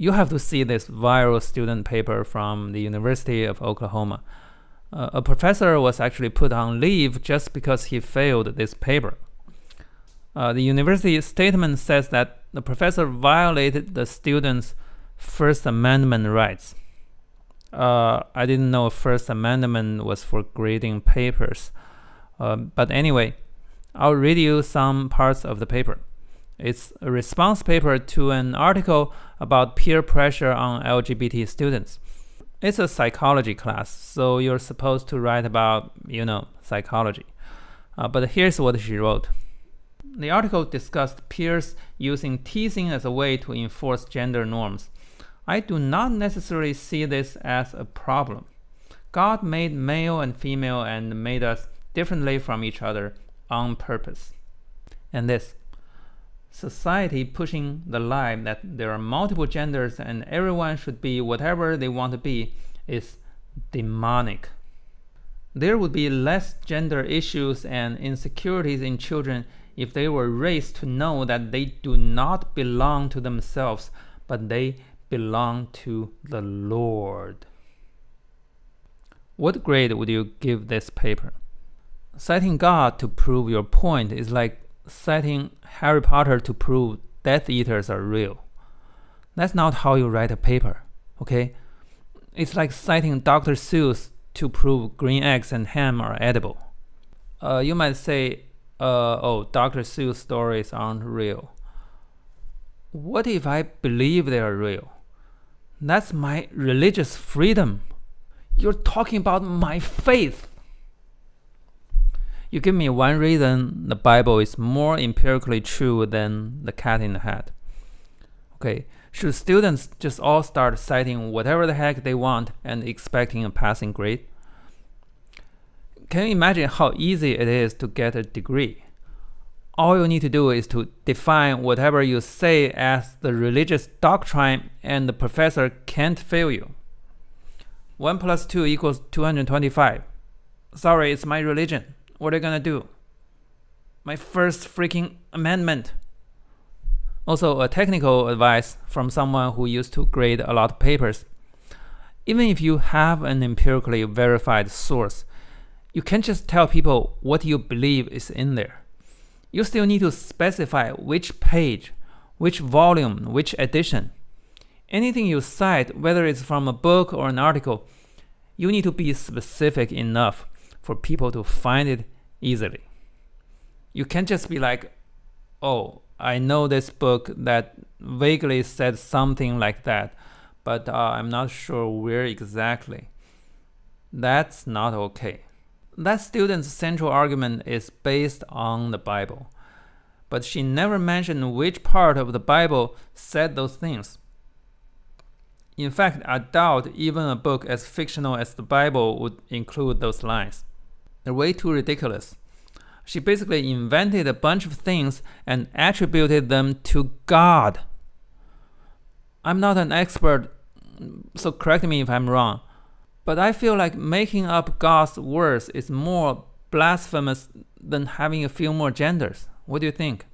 You have to see this viral student paper from the University of Oklahoma. A professor was actually put on leave just because he failed this paper. The university statement says that the professor violated the students' First Amendment rights. I didn't know First Amendment was for grading papers. But anyway, I'll read you some parts of the paper. It's a response paper to an article about peer pressure on LGBT students. It's a psychology class, so you're supposed to write about, psychology. But here's what she wrote. The article discussed peers using teasing as a way to enforce gender norms. I do not necessarily see this as a problem. God made male and female and made us differently from each other on purpose. And this, society pushing the lie that there are multiple genders and everyone should be whatever they want to be, is demonic. There would be less gender issues and insecurities in children if they were raised to know that they do not belong to themselves, but they belong to the Lord. What grade would you give this paper? Citing God to prove your point is like citing Harry Potter to prove Death Eaters are real. That's not how you write a paper, okay? It's like citing Dr. Seuss to prove green eggs and ham are edible. You might say, Dr. Seuss stories aren't real. What if I believe they are real? That's my religious freedom. You're talking about my faith. You give me one reason the Bible is more empirically true than the cat in the hat. Okay, should students just all start citing whatever the heck they want and expecting a passing grade? Can you imagine how easy it is to get a degree? All you need to do is to define whatever you say as the religious doctrine and the professor can't fail you. 1 + 2 = 225. Sorry, it's my religion. What are you gonna do? My First freaking Amendment. Also, a technical advice from someone who used to grade a lot of papers. Even if you have an empirically verified source, you can't just tell people what you believe is in there. You still need to specify which page, which volume, which edition. Anything you cite, whether it's from a book or an article, you need to be specific enough for people to find it easily. You can't just be like, I know this book that vaguely said something like that, but I'm not sure where exactly. That's not okay. That student's central argument is based on the Bible, but she never mentioned which part of the Bible said those things. In fact, I doubt even a book as fictional as the Bible would include those lines. They're way too ridiculous. She basically invented a bunch of things and attributed them to God. I'm not an expert, so correct me if I'm wrong, but I feel like making up God's words is more blasphemous than having a few more genders. What do you think?